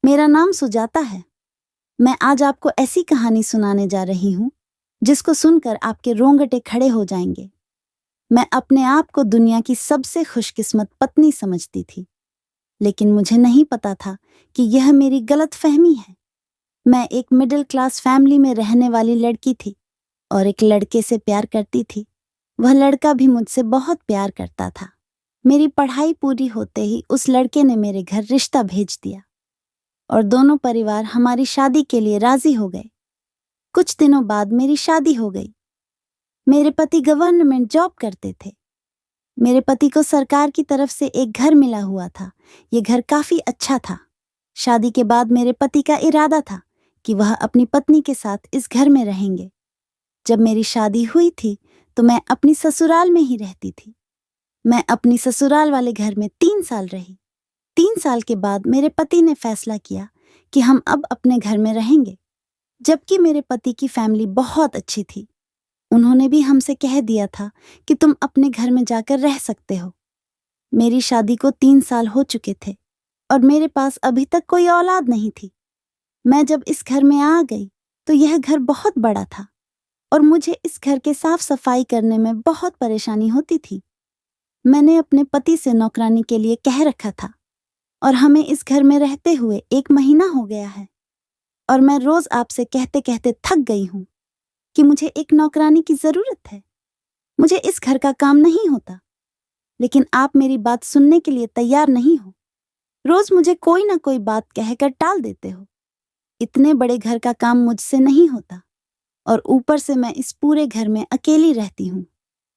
मेरा नाम सुजाता है। मैं आज आपको ऐसी कहानी सुनाने जा रही हूँ जिसको सुनकर आपके रोंगटे खड़े हो जाएंगे। मैं अपने आप को दुनिया की सबसे खुशकिस्मत पत्नी समझती थी, लेकिन मुझे नहीं पता था कि यह मेरी गलतफहमी है। मैं एक मिडिल क्लास फैमिली में रहने वाली लड़की थी और एक लड़के से प्यार करती थी। वह लड़का भी मुझसे बहुत प्यार करता था। मेरी पढ़ाई पूरी होते ही उस लड़के ने मेरे घर रिश्ता भेज दिया और दोनों परिवार हमारी शादी के लिए राजी हो गए। कुछ दिनों बाद मेरी शादी हो गई। मेरे पति गवर्नमेंट जॉब करते थे। मेरे पति को सरकार की तरफ से एक घर मिला हुआ था। ये घर काफी अच्छा था। शादी के बाद मेरे पति का इरादा था कि वह अपनी पत्नी के साथ इस घर में रहेंगे। जब मेरी शादी हुई थी तो मैं अपनी ससुराल में ही रहती थी। मैं अपनी ससुराल वाले घर में 3 साल रही। 3 साल के बाद मेरे पति ने फैसला किया कि हम अब अपने घर में रहेंगे, जबकि मेरे पति की फैमिली बहुत अच्छी थी। उन्होंने भी हमसे कह दिया था कि तुम अपने घर में जाकर रह सकते हो। मेरी शादी को 3 साल हो चुके थे और मेरे पास अभी तक कोई औलाद नहीं थी। मैं जब इस घर में आ गई तो यह घर बहुत बड़ा था और मुझे इस घर के साफ सफाई करने में बहुत परेशानी होती थी। मैंने अपने पति से नौकरानी के लिए कह रखा था और हमें इस घर में रहते हुए 1 महीना हो गया है और मैं रोज आपसे कहते कहते थक गई हूँ कि मुझे एक नौकरानी की जरूरत है। मुझे इस घर का काम नहीं होता, लेकिन आप मेरी बात सुनने के लिए तैयार नहीं हो। रोज मुझे कोई ना कोई बात कहकर टाल देते हो। इतने बड़े घर का काम मुझसे नहीं होता और ऊपर से मैं इस पूरे घर में अकेली रहती हूँ।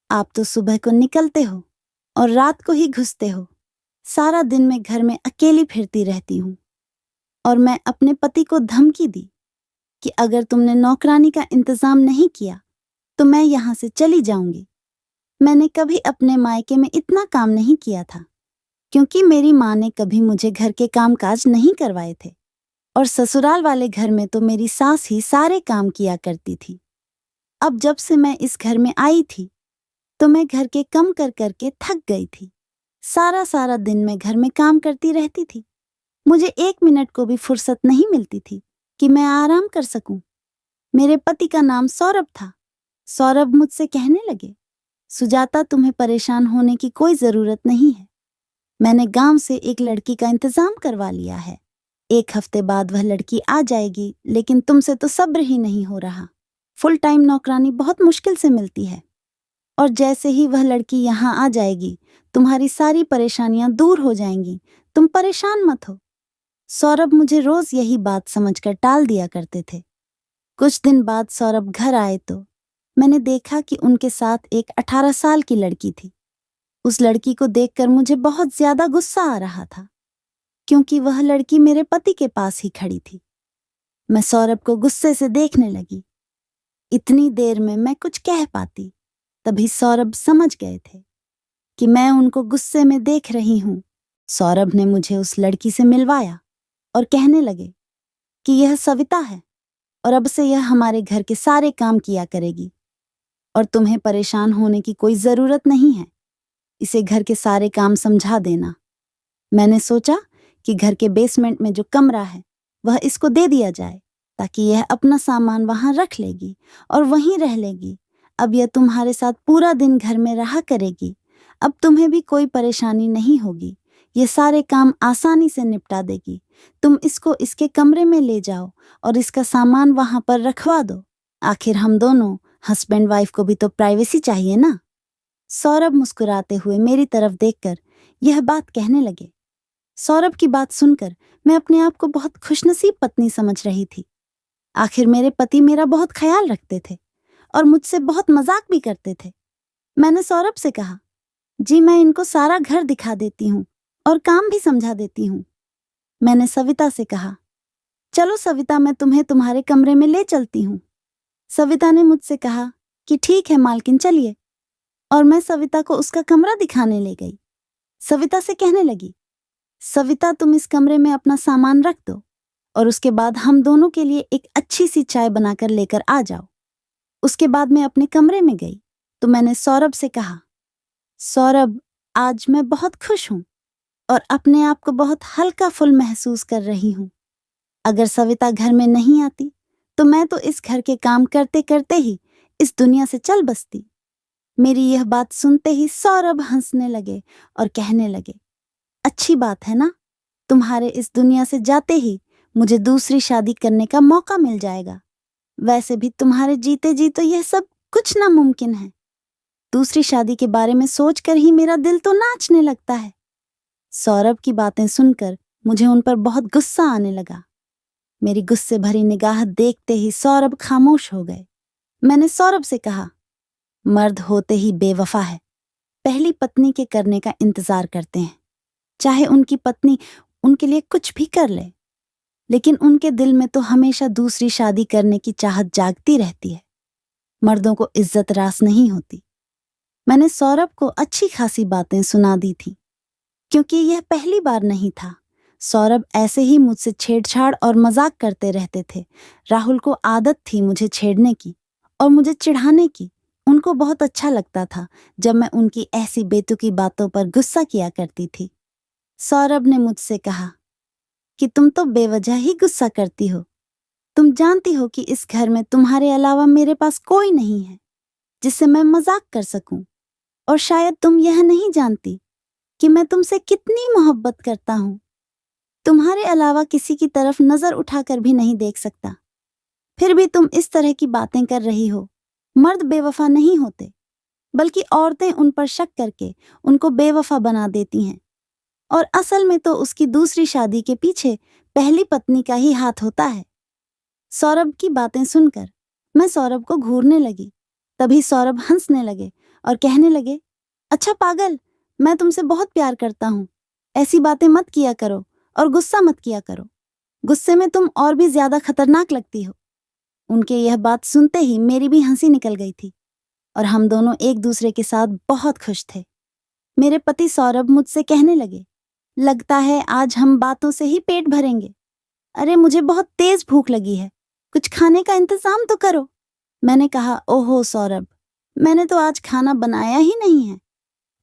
आप तो सुबह को निकलते हो और रात को ही घुसते हो। सारा दिन मैं घर में अकेली फिरती रहती हूँ और मैं अपने पति को धमकी दी कि अगर तुमने नौकरानी का इंतजाम नहीं किया तो मैं यहाँ से चली जाऊंगी। मैंने कभी अपने मायके में इतना काम नहीं किया था, क्योंकि मेरी माँ ने कभी मुझे घर के कामकाज नहीं करवाए थे और ससुराल वाले घर में तो मेरी सास ही सारे काम किया करती थी। अब जब से मैं इस घर में आई थी तो मैं घर के कम कर करके थक गई थी। सारा सारा दिन मैं घर में काम करती रहती थी। मुझे 1 मिनट को भी फुर्सत नहीं मिलती थी कि मैं आराम कर सकूं। मेरे पति का नाम सौरभ था। सौरभ मुझसे कहने लगे, सुजाता, तुम्हें परेशान होने की कोई जरूरत नहीं है। मैंने गांव से एक लड़की का इंतजाम करवा लिया है। 1 हफ्ते बाद वह लड़की आ जाएगी, लेकिन तुमसे तो सब्र ही नहीं हो रहा। फुल टाइम नौकरानी बहुत मुश्किल से मिलती है और जैसे ही वह लड़की यहाँ आ जाएगी तुम्हारी सारी परेशानियां दूर हो जाएंगी। तुम परेशान मत हो। सौरभ मुझे रोज यही बात समझकर टाल दिया करते थे। कुछ दिन बाद सौरभ घर आए तो मैंने देखा कि उनके साथ एक 18 साल की लड़की थी। उस लड़की को देखकर मुझे बहुत ज्यादा गुस्सा आ रहा था, क्योंकि वह लड़की मेरे पति के पास ही खड़ी थी। मैं सौरभ को गुस्से से देखने लगी। इतनी देर में मैं कुछ कह पाती, तभी सौरभ समझ गए थे कि मैं उनको गुस्से में देख रही हूँ। सौरभ ने मुझे उस लड़की से मिलवाया और कहने लगे कि यह सविता है और अब से यह हमारे घर के सारे काम किया करेगी और तुम्हें परेशान होने की कोई जरूरत नहीं है। इसे घर के सारे काम समझा देना। मैंने सोचा कि घर के बेसमेंट में जो कमरा है वह इसको दे दिया जाए, ताकि यह अपना सामान वहां रख लेगी और वहीं रह लेगी। अब यह तुम्हारे साथ पूरा दिन घर में रहा करेगी। अब तुम्हें भी कोई परेशानी नहीं होगी। ये सारे काम आसानी से निपटा देगी। तुम इसको इसके कमरे में ले जाओ और इसका सामान वहां पर रखवा दो। आखिर हम दोनों हस्बैंड वाइफ को भी तो प्राइवेसी चाहिए ना। सौरभ मुस्कुराते हुए मेरी तरफ देखकर यह बात कहने लगे। सौरभ की बात सुनकर मैं अपने आप को बहुत खुशनसीब पत्नी समझ रही थी। आखिर मेरे पति मेरा बहुत ख्याल रखते थे और मुझसे बहुत मजाक भी करते थे। मैंने सौरभ से कहा, जी मैं इनको सारा घर दिखा देती हूँ और काम भी समझा देती हूँ। मैंने सविता से कहा, चलो सविता, मैं तुम्हें तुम्हारे कमरे में ले चलती हूँ। सविता ने मुझसे कहा कि ठीक है मालकिन, चलिए, और मैं सविता को उसका कमरा दिखाने ले गई। सविता से कहने लगी, सविता, तुम इस कमरे में अपना सामान रख दो और उसके बाद हम दोनों के लिए एक अच्छी सी चाय बनाकर लेकर आ जाओ। उसके बाद मैं अपने कमरे में गई तो मैंने सौरभ से कहा, सौरभ, आज मैं बहुत खुश हूं और अपने आप को बहुत हल्का फुल महसूस कर रही हूं। अगर सविता घर में नहीं आती तो मैं तो इस घर के काम करते करते ही इस दुनिया से चल बसती। मेरी यह बात सुनते ही सौरभ हंसने लगे और कहने लगे, अच्छी बात है ना, तुम्हारे इस दुनिया से जाते ही मुझे दूसरी शादी करने का मौका मिल जाएगा। वैसे भी तुम्हारे जीते जी तो यह सब कुछ नामुमकिन है। दूसरी शादी के बारे में सोचकर ही मेरा दिल तो नाचने लगता है। सौरभ की बातें सुनकर मुझे उन पर बहुत गुस्सा आने लगा। मेरी गुस्से भरी निगाह देखते ही सौरभ खामोश हो गए। मैंने सौरभ से कहा, मर्द होते ही बेवफा है, पहली पत्नी के करने का इंतजार करते हैं, चाहे उनकी पत्नी उनके लिए कुछ भी कर ले, लेकिन उनके दिल में तो हमेशा दूसरी शादी करने की चाहत जागती रहती है। मर्दों को इज्जत रास नहीं होती। मैंने सौरभ को अच्छी खासी बातें सुना दी थी, क्योंकि यह पहली बार नहीं था। सौरभ ऐसे ही मुझसे छेड़छाड़ और मजाक करते रहते थे। राहुल को आदत थी मुझे छेड़ने की और मुझे चिढ़ाने की। उनको बहुत अच्छा लगता था जब मैं उनकी ऐसी बेतुकी बातों पर गुस्सा किया करती थी। सौरभ ने मुझसे कहा कि तुम तो बेवजह ही गुस्सा करती हो। तुम जानती हो कि इस घर में तुम्हारे अलावा मेरे पास कोई नहीं है जिससे मैं मजाक कर सकूं, और शायद तुम यह नहीं जानती कि मैं तुमसे कितनी मोहब्बत करता हूं। तुम्हारे अलावा किसी की तरफ नजर उठाकर भी नहीं देख सकता, फिर भी तुम इस तरह की बातें कर रही हो। मर्द बेवफा नहीं होते, बल्कि औरतें उन पर शक करके उनको बेवफा बना देती हैं, और असल में तो उसकी दूसरी शादी के पीछे पहली पत्नी का ही हाथ होता है। सौरभ की बातें सुनकर मैं सौरभ को घूरने लगी। तभी सौरभ हंसने लगे और कहने लगे, अच्छा पागल, मैं तुमसे बहुत प्यार करता हूं, ऐसी बातें मत किया करो और गुस्सा मत किया करो। गुस्से में तुम और भी ज्यादा खतरनाक लगती हो। उनके यह बात सुनते ही मेरी भी हंसी निकल गई थी और हम दोनों एक दूसरे के साथ बहुत खुश थे। मेरे पति सौरभ मुझसे कहने लगे, लगता है आज हम बातों से ही पेट भरेंगे। अरे मुझे बहुत तेज भूख लगी है, कुछ खाने का इंतजाम तो करो। मैंने कहा, ओहो सौरभ, मैंने तो आज खाना बनाया ही नहीं है।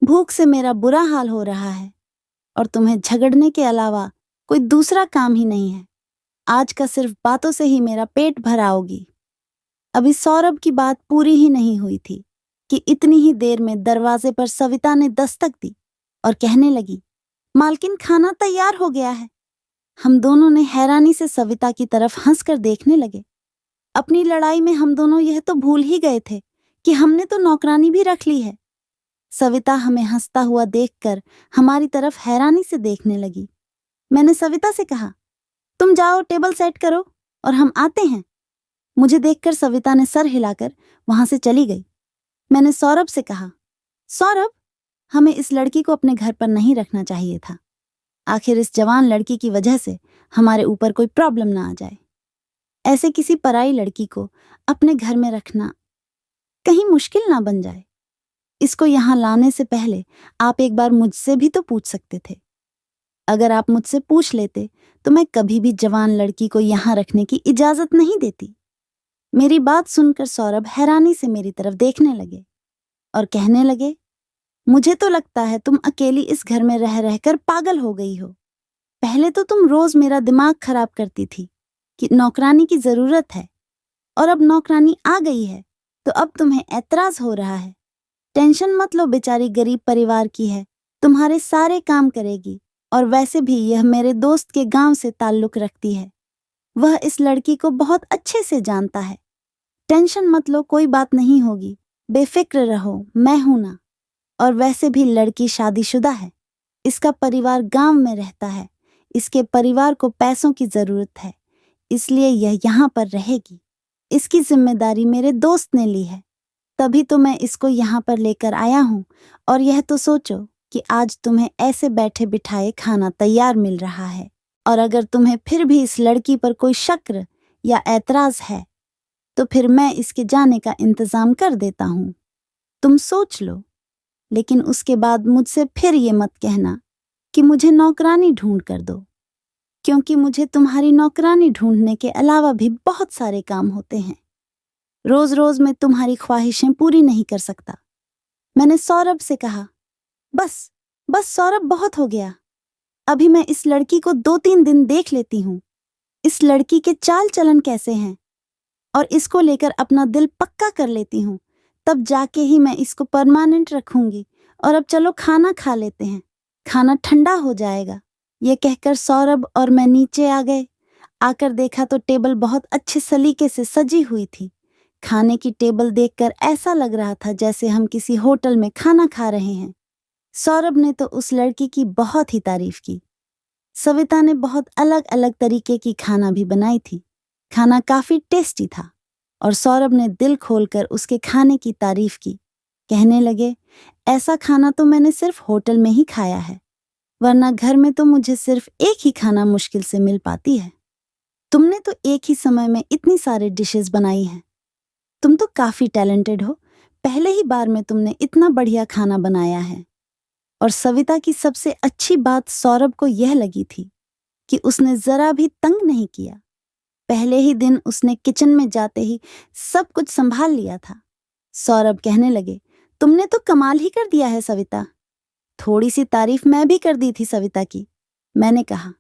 भूख से मेरा बुरा हाल हो रहा है और तुम्हें झगड़ने के अलावा कोई दूसरा काम ही नहीं है। आज का सिर्फ बातों से ही मेरा पेट भराओगी। अभी सौरभ की बात पूरी ही नहीं हुई थी कि इतनी ही देर में दरवाजे पर सविता ने दस्तक दी और कहने लगी, मालकिन खाना तैयार हो गया है। हम दोनों ने हैरानी से सविता की तरफ हंसकर देखने लगे। अपनी लड़ाई में हम दोनों यह तो भूल ही गए थे कि हमने तो नौकरानी भी रख ली है। सविता हमें हंसता हुआ देखकर हमारी तरफ हैरानी से देखने लगी। मैंने सविता से कहा, तुम जाओ टेबल सेट करो और हम आते हैं। मुझे देखकर सविता ने सर हिलाकर वहां से चली गई। मैंने सौरभ से कहा, सौरभ, हमें इस लड़की को अपने घर पर नहीं रखना चाहिए था। आखिर इस जवान लड़की की वजह से हमारे ऊपर कोई प्रॉब्लम ना आ जाए। ऐसे किसी पराई लड़की को अपने घर में रखना कहीं मुश्किल ना बन जाए। इसको यहाँ लाने से पहले आप एक बार मुझसे भी तो पूछ सकते थे। अगर आप मुझसे पूछ लेते तो मैं कभी भी जवान लड़की को यहाँ रखने की इजाजत नहीं देती। मेरी बात सुनकर सौरभ हैरानी से मेरी तरफ देखने लगे और कहने लगे, मुझे तो लगता है तुम अकेली इस घर में रह रहकर पागल हो गई हो। पहले तो तुम रोज मेरा दिमाग खराब करती थी कि नौकरानी की जरूरत है, और अब नौकरानी आ गई है तो अब तुम्हें ऐतराज हो रहा है। टेंशन मत लो, बेचारी गरीब परिवार की है, तुम्हारे सारे काम करेगी, और वैसे भी यह मेरे दोस्त के गांव से ताल्लुक रखती है। वह इस लड़की को बहुत अच्छे से जानता है। टेंशन मत लो, कोई बात नहीं होगी, बेफिक्र रहो, मैं हूं ना। और वैसे भी लड़की शादीशुदा है, इसका परिवार गांव में रहता है, इसके परिवार को पैसों की जरूरत है, इसलिए यह यहाँ पर रहेगी। इसकी जिम्मेदारी मेरे दोस्त ने ली है, तभी तो मैं इसको यहाँ पर लेकर आया हूँ। और यह तो सोचो कि आज तुम्हें ऐसे बैठे बिठाए खाना तैयार मिल रहा है, और अगर तुम्हें फिर भी इस लड़की पर कोई शक या ऐतराज है तो फिर मैं इसके जाने का इंतजाम कर देता हूँ। तुम सोच लो, लेकिन उसके बाद मुझसे फिर ये मत कहना कि मुझे नौकरानी ढूंढ कर दो, क्योंकि मुझे तुम्हारी नौकरानी ढूंढने के अलावा भी बहुत सारे काम होते हैं। रोज रोज मैं तुम्हारी ख्वाहिशें पूरी नहीं कर सकता। मैंने सौरभ से कहा, बस बस सौरभ, बहुत हो गया। अभी मैं इस लड़की को 2-3 दिन देख लेती हूँ, इस लड़की के चाल चलन कैसे हैं, और इसको लेकर अपना दिल पक्का कर लेती हूँ, तब जाके ही मैं इसको परमानेंट रखूंगी। और अब चलो खाना खा लेते हैं, खाना ठंडा हो जाएगा। ये कहकर सौरभ और मैं नीचे आ गए। आकर देखा तो टेबल बहुत अच्छे सलीके से सजी हुई थी। खाने की टेबल देखकर ऐसा लग रहा था जैसे हम किसी होटल में खाना खा रहे हैं। सौरभ ने तो उस लड़की की बहुत ही तारीफ की। सविता ने बहुत अलग अलग तरीके की खाना भी बनाई थी। खाना काफी टेस्टी था और सौरभ ने दिल खोलकर उसके खाने की तारीफ की। कहने लगे, ऐसा खाना तो मैंने सिर्फ होटल में ही खाया है, वरना घर में तो मुझे सिर्फ एक ही खाना मुश्किल से मिल पाती है। तुमने तो एक ही समय में इतनी सारे डिशेस बनाई हैं। तुम तो काफी टैलेंटेड हो। पहले ही बार में तुमने इतना बढ़िया खाना बनाया है। और सविता की सबसे अच्छी बात सौरभ को यह लगी थी कि उसने जरा भी तंग नहीं किया। पहले ही दिन उसने किचन में जाते ही सब कुछ संभाल लिया था। सौरभ कहने लगे, तुमने तो कमाल ही कर दिया है सविता। थोड़ी सी तारीफ मैं भी कर दी थी सविता की। मैंने कहा,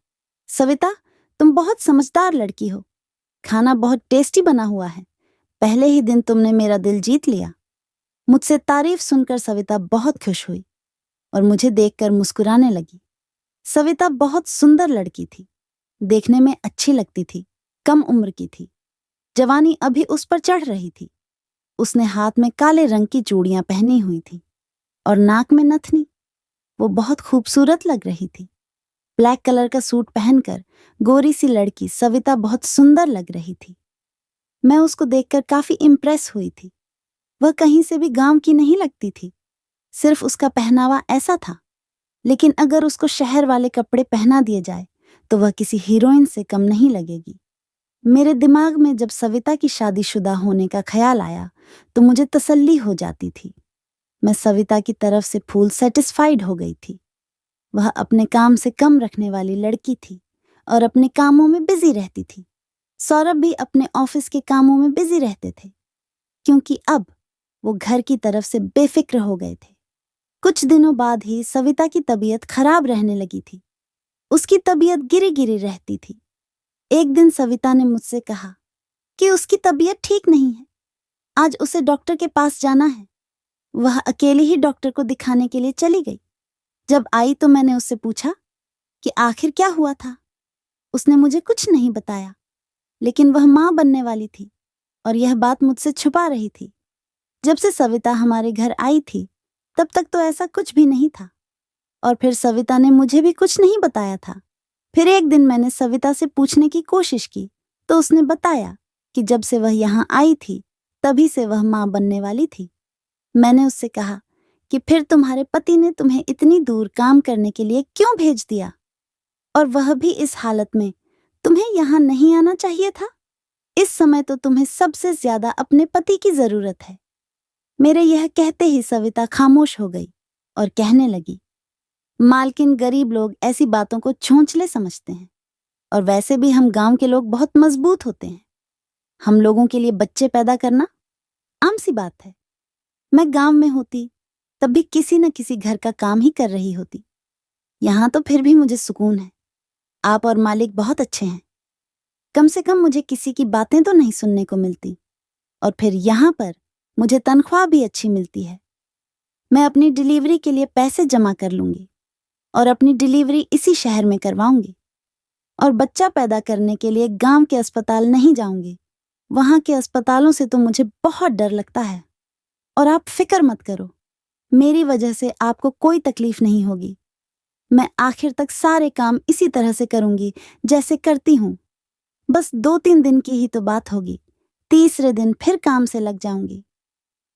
सविता तुम बहुत समझदार लड़की हो, खाना बहुत टेस्टी बना हुआ है। पहले ही दिन तुमने मेरा दिल जीत लिया। मुझसे तारीफ सुनकर सविता बहुत खुश हुई और मुझे देखकर मुस्कुराने लगी। सविता बहुत सुंदर लड़की थी, देखने में अच्छी लगती थी, कम उम्र की थी, जवानी अभी उस पर चढ़ रही थी। उसने हाथ में काले रंग की चूड़ियां पहनी हुई थी और नाक में नथनी। वो बहुत खूबसूरत लग रही थी। ब्लैक कलर का सूट पहनकर गोरी सी लड़की सविता बहुत सुंदर लग रही थी। मैं उसको देखकर काफी इम्प्रेस हुई थी। वह कहीं से भी गांव की नहीं लगती थी, सिर्फ उसका पहनावा ऐसा था। लेकिन अगर उसको शहर वाले कपड़े पहना दिए जाए तो वह किसी हीरोइन से कम नहीं लगेगी। मेरे दिमाग में जब सविता की शादीशुदा होने का ख्याल आया तो मुझे तसल्ली हो जाती थी। मैं सविता की तरफ से फुल सेटिस्फाइड हो गई थी। वह अपने काम से कम रखने वाली लड़की थी और अपने कामों में बिजी रहती थी। सौरभ भी अपने ऑफिस के कामों में बिजी रहते थे, क्योंकि अब वो घर की तरफ से बेफिक्र हो गए थे। कुछ दिनों बाद ही सविता की तबीयत खराब रहने लगी थी। उसकी तबीयत गिरी गिरी रहती थी। एक दिन सविता ने मुझसे कहा कि उसकी तबीयत ठीक नहीं है, आज उसे डॉक्टर के पास जाना है। वह अकेली ही डॉक्टर को दिखाने के लिए चली गई। जब आई तो मैंने उससे पूछा कि आखिर क्या हुआ था। उसने मुझे कुछ नहीं बताया, लेकिन वह मां बनने वाली थी और यह बात मुझसे छुपा रही थी। जब से सविता हमारे घर आई थी तब तक तो ऐसा कुछ भी नहीं था, और फिर सविता ने मुझे भी कुछ नहीं बताया था। फिर एक दिन मैंने सविता से पूछने की कोशिश की तो उसने बताया कि जब से वह यहाँ आई थी तभी से वह मां बनने वाली थी। मैंने उससे कहा कि फिर तुम्हारे पति ने तुम्हें इतनी दूर काम करने के लिए क्यों भेज दिया, और वह भी इस हालत में। तुम्हें यहाँ नहीं आना चाहिए था। इस समय तो तुम्हें सबसे ज्यादा अपने पति की जरूरत है। मेरे यह कहते ही सविता खामोश हो गई और कहने लगी, मालकिन गरीब लोग ऐसी बातों को छोंचले समझते हैं, और वैसे भी हम गांव के लोग बहुत मजबूत होते हैं। हम लोगों के लिए बच्चे पैदा करना आम सी बात है। मैं गांव में होती तब भी किसी न किसी घर का काम ही कर रही होती। यहाँ तो फिर भी मुझे सुकून है। आप और मालिक बहुत अच्छे हैं। कम से कम मुझे किसी की बातें तो नहीं सुनने को मिलती, और फिर यहाँ पर मुझे तनख्वाह भी अच्छी मिलती है। मैं अपनी डिलीवरी के लिए पैसे जमा कर लूंगी और अपनी डिलीवरी इसी शहर में करवाऊंगी, और बच्चा पैदा करने के लिए गांव के अस्पताल नहीं जाऊंगी। वहां के अस्पतालों से तो मुझे बहुत डर लगता है। और आप फिक्र मत करो, मेरी वजह से आपको कोई तकलीफ नहीं होगी। मैं आखिर तक सारे काम इसी तरह से करूंगी जैसे करती हूँ। बस 2-3 दिन की ही तो बात होगी, तीसरे दिन फिर काम से लग जाऊंगी।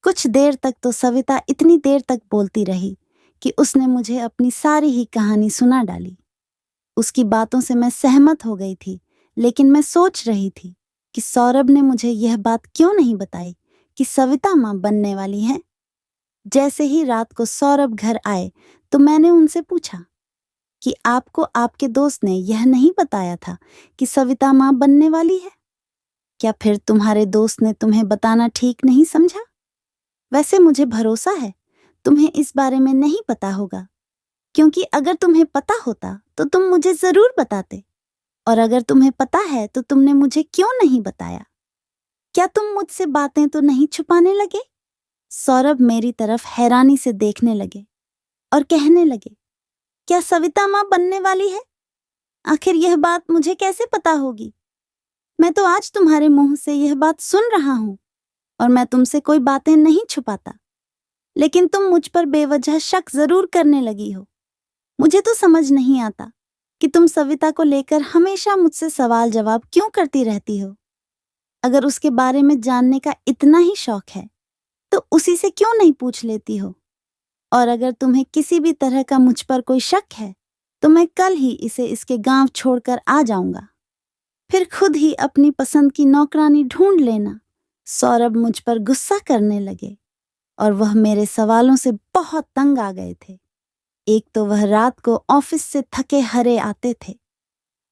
कुछ देर तक तो सविता इतनी देर तक बोलती रही कि उसने मुझे अपनी सारी ही कहानी सुना डाली। उसकी बातों से मैं सहमत हो गई थी, लेकिन मैं सोच रही थी कि सौरभ ने मुझे यह बात क्यों नहीं बताई कि सविता मां बनने वाली है। जैसे ही रात को सौरभ घर आए तो मैंने उनसे पूछा कि आपको आपके दोस्त ने यह नहीं बताया था कि सविता मां बनने वाली है? क्या फिर तुम्हारे दोस्त ने तुम्हें बताना ठीक नहीं समझा? वैसे मुझे भरोसा है तुम्हें इस बारे में नहीं पता होगा, क्योंकि अगर तुम्हें पता होता तो तुम मुझे जरूर बताते, और अगर तुम्हें पता है तो तुमने मुझे क्यों नहीं बताया? क्या तुम मुझसे बातें तो नहीं छुपाने लगे? सौरभ मेरी तरफ हैरानी से देखने लगे और कहने लगे, क्या सविता माँ बनने वाली है? आखिर यह बात मुझे कैसे पता होगी? मैं तो आज तुम्हारे मुंह से यह बात सुन रहा हूं और मैं तुमसे कोई बातें नहीं छुपाता, लेकिन तुम मुझ पर बेवजह शक जरूर करने लगी हो। मुझे तो समझ नहीं आता कि तुम सविता को लेकर हमेशा मुझसे सवाल जवाब क्यों करती रहती हो। अगर उसके बारे में जानने का इतना ही शौक है तो उसी से क्यों नहीं पूछ लेती हो? और अगर तुम्हें किसी भी तरह का मुझ पर कोई शक है तो मैं कल ही इसे इसके गांव छोड़कर आ जाऊंगा। फिर खुद ही अपनी पसंद की नौकरानी ढूंढ लेना। सौरभ मुझ पर गुस्सा करने लगे और वह मेरे सवालों से बहुत तंग आ गए थे। एक तो वह रात को ऑफिस से थके हारे आते थे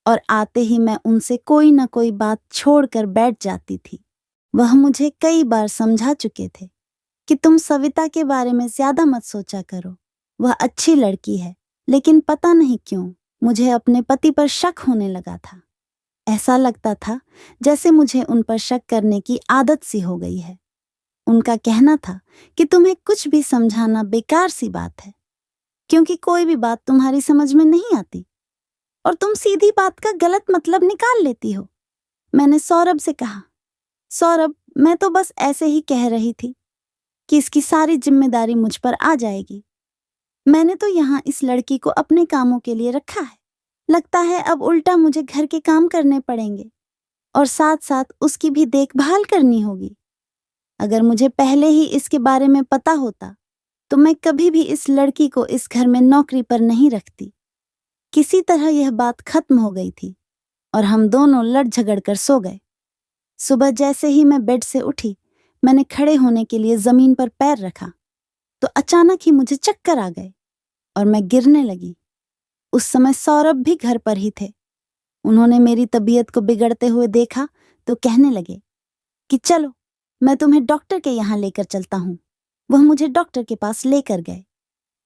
और आते ही मैं उनसे कोई न कोई बात छोड़कर बैठ जाती थी। वह मुझे कई बार समझा चुके थे कि तुम सविता के बारे में ज्यादा मत सोचा करो, वह अच्छी लड़की है। लेकिन पता नहीं क्यों मुझे अपने पति पर शक होने लगा था। ऐसा लगता था जैसे मुझे उन पर शक करने की आदत सी हो गई है। उनका कहना था कि तुम्हें कुछ भी समझाना बेकार सी बात है, क्योंकि कोई भी बात तुम्हारी समझ में नहीं आती और तुम सीधी बात का गलत मतलब निकाल लेती हो। मैंने सौरभ से कहा, सौरभ, मैं तो बस ऐसे ही कह रही थी कि इसकी सारी जिम्मेदारी मुझ पर आ जाएगी। मैंने तो यहाँ इस लड़की को अपने कामों के लिए रखा है। लगता है अब उल्टा मुझे घर के काम करने पड़ेंगे और साथ साथ उसकी भी देखभाल करनी होगी। अगर मुझे पहले ही इसके बारे में पता होता तो मैं कभी भी इस लड़की को इस घर में नौकरी पर नहीं रखती। किसी तरह यह बात खत्म हो गई थी और हम दोनों लड़ झगड़ कर सो गए। सुबह जैसे ही मैं बेड से उठी, मैंने खड़े होने के लिए जमीन पर पैर रखा तो अचानक ही मुझे चक्कर आ गए और मैं गिरने लगी। उस समय सौरभ भी घर पर ही थे। उन्होंने मेरी तबीयत को बिगड़ते हुए देखा तो कहने लगे कि चलो, मैं तुम्हें डॉक्टर के यहाँ लेकर चलता हूँ। वह मुझे डॉक्टर के पास लेकर गए।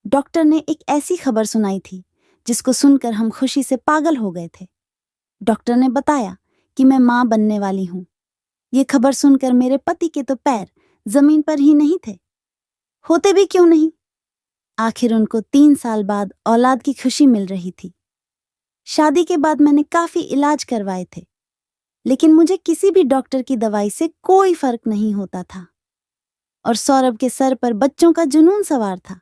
डॉक्टर ने एक ऐसी खबर सुनाई थी जिसको सुनकर हम खुशी से पागल हो गए थे। डॉक्टर ने बताया कि मैं मां बनने वाली हूं। ये खबर सुनकर मेरे पति के तो पैर जमीन पर ही नहीं थे। होते भी क्यों नहीं, आखिर उनको 3 साल बाद औलाद की खुशी मिल रही थी। शादी के बाद मैंने काफी इलाज करवाए थे, लेकिन मुझे किसी भी डॉक्टर की दवाई से कोई फर्क नहीं होता था। और सौरभ के सर पर बच्चों का जुनून सवार था,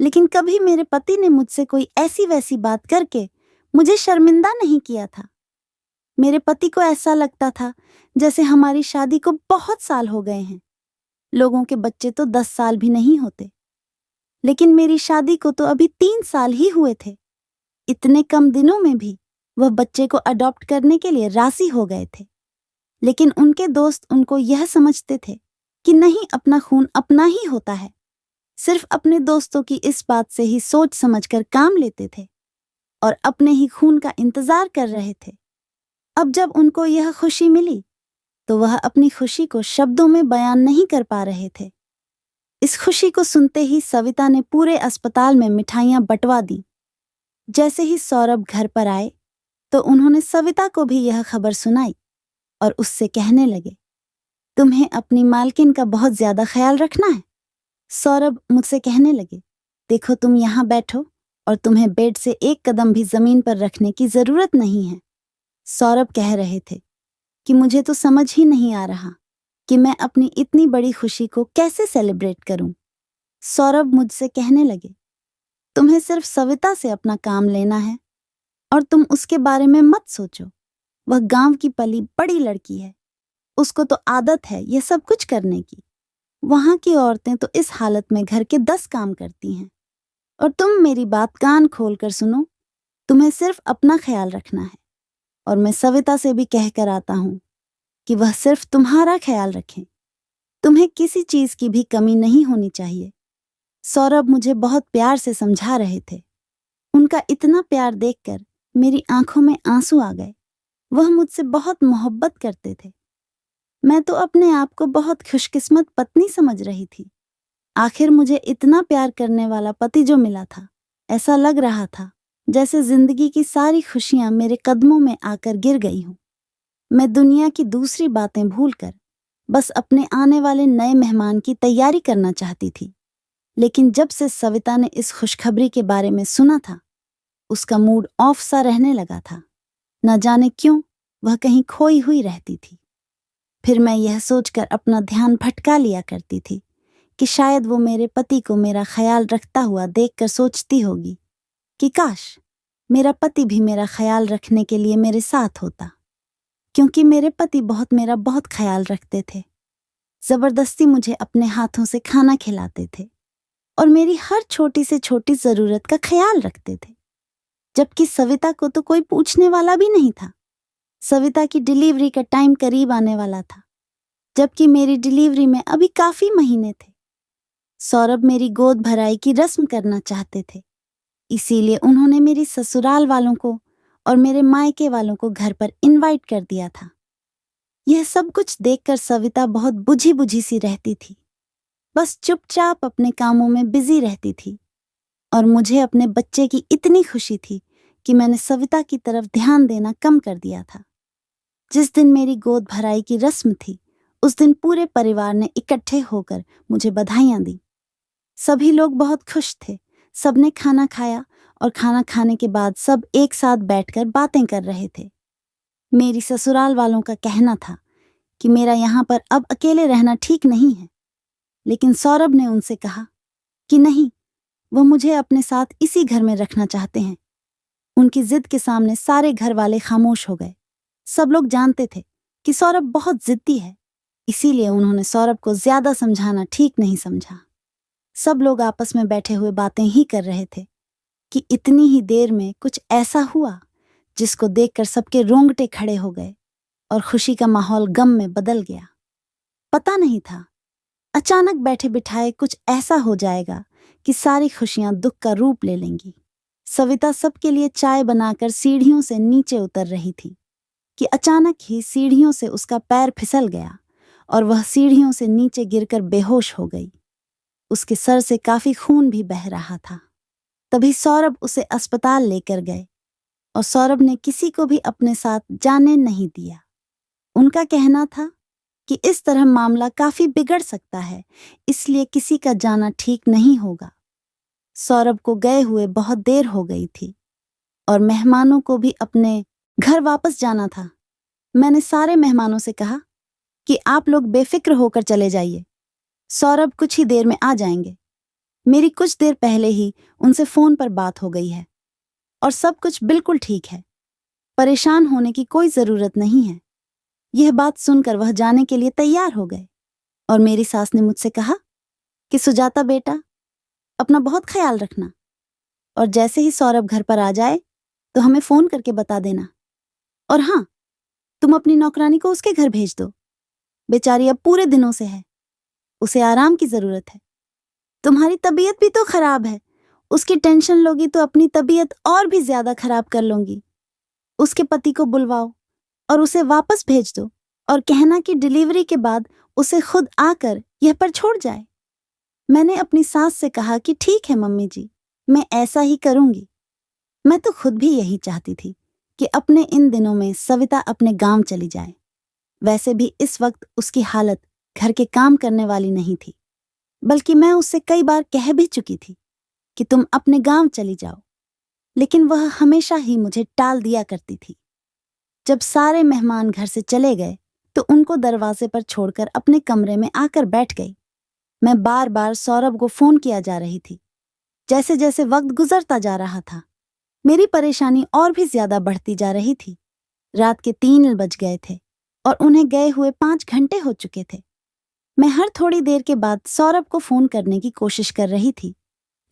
लेकिन कभी मेरे पति ने मुझसे कोई ऐसी वैसी बात करके मुझे शर्मिंदा नहीं किया था। मेरे पति को ऐसा लगता था जैसे हमारी शादी को बहुत साल हो गए हैं। लोगों के बच्चे तो 10 साल भी नहीं होते, लेकिन मेरी शादी को तो अभी 3 साल ही हुए थे। इतने कम दिनों में भी वह बच्चे को अडॉप्ट करने के लिए राजी हो गए थे। लेकिन उनके दोस्त उनको यह समझते थे कि नहीं, अपना खून अपना ही होता है। सिर्फ अपने दोस्तों की इस बात से ही सोच समझकर काम लेते थे और अपने ही खून का इंतजार कर रहे थे। अब जब उनको यह खुशी मिली तो वह अपनी खुशी को शब्दों में बयान नहीं कर पा रहे थे। इस खुशी को सुनते ही सविता ने पूरे अस्पताल में मिठाइयां बंटवा दी। जैसे ही सौरभ घर पर आए तो उन्होंने सविता को भी यह खबर सुनाई और उससे कहने लगे, तुम्हें अपनी मालकिन का बहुत ज्यादा ख्याल रखना है। सौरभ मुझसे कहने लगे, देखो, तुम यहाँ बैठो और तुम्हें बेड से एक कदम भी जमीन पर रखने की जरूरत नहीं है। सौरभ कह रहे थे कि मुझे तो समझ ही नहीं आ रहा कि मैं अपनी इतनी बड़ी खुशी को कैसे सेलिब्रेट करूं। सौरभ मुझसे कहने लगे, तुम्हें सिर्फ सविता से अपना काम लेना है और तुम उसके बारे में मत सोचो। वह गांव की पली बड़ी लड़की है, उसको तो आदत है ये सब कुछ करने की। वहां की औरतें तो इस हालत में घर के 10 काम करती हैं। और तुम मेरी बात कान खोलकर सुनो, तुम्हें सिर्फ अपना ख्याल रखना है और मैं सविता से भी कह कर आता हूं कि वह सिर्फ तुम्हारा ख्याल रखें। तुम्हें किसी चीज की भी कमी नहीं होनी चाहिए। सौरभ मुझे बहुत प्यार से समझा रहे थे। उनका इतना प्यार देखकर मेरी आंखों में आंसू आ गए। वह मुझसे बहुत मोहब्बत करते थे। मैं तो अपने आप को बहुत खुशकिस्मत पत्नी समझ रही थी। आखिर मुझे इतना प्यार करने वाला पति जो मिला था, ऐसा लग रहा था जैसे जिंदगी की सारी खुशियां मेरे कदमों में आकर गिर गई हूं। मैं दुनिया की दूसरी बातें भूलकर बस अपने आने वाले नए मेहमान की तैयारी करना चाहती थी। लेकिन जब से सविता ने इस खुशखबरी के बारे में सुना था, उसका मूड ऑफ सा रहने लगा था। न जाने क्यों वह कहीं खोई हुई रहती थी। फिर मैं यह सोचकर अपना ध्यान भटका लिया करती थी कि शायद वो मेरे पति को मेरा ख्याल रखता हुआ देखकर सोचती होगी कि काश मेरा पति भी मेरा ख्याल रखने के लिए मेरे साथ होता, क्योंकि मेरे पति मेरा बहुत ख्याल रखते थे। जबरदस्ती मुझे अपने हाथों से खाना खिलाते थे और मेरी हर छोटी से छोटी जरूरत का ख्याल रखते थे। जबकि सविता को तो कोई पूछने वाला भी नहीं था। सविता की डिलीवरी का टाइम करीब आने वाला था, जबकि मेरी डिलीवरी में अभी काफी महीने थे। सौरभ मेरी गोद भराई की रस्म करना चाहते थे, इसीलिए उन्होंने मेरी ससुराल वालों को और मेरे मायके वालों को घर पर इनवाइट कर दिया था। यह सब कुछ देखकर सविता बहुत बुझी बुझी सी रहती थी, बस चुपचाप अपने कामों में बिजी रहती थी। और मुझे अपने बच्चे की इतनी खुशी थी कि मैंने सविता की तरफ ध्यान देना कम कर दिया था। जिस दिन मेरी गोद भराई की रस्म थी, उस दिन पूरे परिवार ने इकट्ठे होकर मुझे बधाइयां दी। सभी लोग बहुत खुश थे। सबने खाना खाया और खाना खाने के बाद सब एक साथ बैठकर बातें कर रहे थे। मेरी ससुराल वालों का कहना था कि मेरा यहाँ पर अब अकेले रहना ठीक नहीं है, लेकिन सौरभ ने उनसे कहा कि नहीं, वो मुझे अपने साथ इसी घर में रखना चाहते हैं। उनकी जिद के सामने सारे घर वाले खामोश हो गए। सब लोग जानते थे कि सौरभ बहुत जिद्दी है, इसीलिए उन्होंने सौरभ को ज्यादा समझाना ठीक नहीं समझा। सब लोग आपस में बैठे हुए बातें ही कर रहे थे कि इतनी ही देर में कुछ ऐसा हुआ जिसको देखकर सबके रोंगटे खड़े हो गए और खुशी का माहौल गम में बदल गया। पता नहीं था, अचानक बैठे बिठाए कुछ ऐसा हो जाएगा कि सारी खुशियां दुख का रूप ले लेंगी। सविता सबके लिए चाय बनाकर सीढ़ियों से नीचे उतर रही थी कि अचानक ही सीढ़ियों से उसका पैर फिसल गया और वह सीढ़ियों से नीचे गिरकर बेहोश हो गई। उसके सर से काफी खून भी बह रहा था। तभी सौरभ उसे अस्पताल लेकर गए और सौरभ ने किसी को भी अपने साथ जाने नहीं दिया। उनका कहना था कि इस तरह मामला काफी बिगड़ सकता है, इसलिए किसी का जाना ठीक नहीं होगा। सौरभ को गए हुए बहुत देर हो गई थी और मेहमानों को भी अपने घर वापस जाना था। मैंने सारे मेहमानों से कहा कि आप लोग बेफिक्र होकर चले जाइए, सौरभ कुछ ही देर में आ जाएंगे। मेरी कुछ देर पहले ही उनसे फोन पर बात हो गई है और सब कुछ बिल्कुल ठीक है। परेशान होने की कोई जरूरत नहीं है। यह बात सुनकर वह जाने के लिए तैयार हो गए और मेरी सास ने मुझसे कहा कि सुजाता बेटा, अपना बहुत ख्याल रखना और जैसे ही सौरभ घर पर आ जाए तो हमें फोन करके बता देना। और हाँ, तुम अपनी नौकरानी को उसके घर भेज दो। बेचारी अब पूरे दिनों से है, उसे आराम की जरूरत है। तुम्हारी तबीयत भी तो खराब है, उसकी टेंशन लोगी तो अपनी तबीयत और भी ज्यादा खराब कर लोगी। उसके पति को बुलवाओ और उसे वापस भेज दो और कहना कि डिलीवरी के बाद उसे खुद आकर यह पर छोड़ जाए। मैंने अपनी सास से कहा कि ठीक है मम्मी जी, मैं ऐसा ही करूंगी। मैं तो खुद भी यही चाहती थी कि अपने इन दिनों में सविता अपने गांव चली जाए। वैसे भी इस वक्त उसकी हालत घर के काम करने वाली नहीं थी, बल्कि मैं उससे कई बार कह भी चुकी थी कि तुम अपने गांव चली जाओ, लेकिन वह हमेशा ही मुझे टाल दिया करती थी। जब सारे मेहमान घर से चले गए तो उनको दरवाजे पर छोड़कर अपने कमरे में आकर बैठ गई। मैं बार बार सौरभ को फोन किया जा रही थी। जैसे जैसे वक्त गुजरता जा रहा था, मेरी परेशानी और भी ज्यादा बढ़ती जा रही थी। रात के 3 बज गए थे और उन्हें गए हुए 5 घंटे हो चुके थे। मैं हर थोड़ी देर के बाद सौरभ को फोन करने की कोशिश कर रही थी,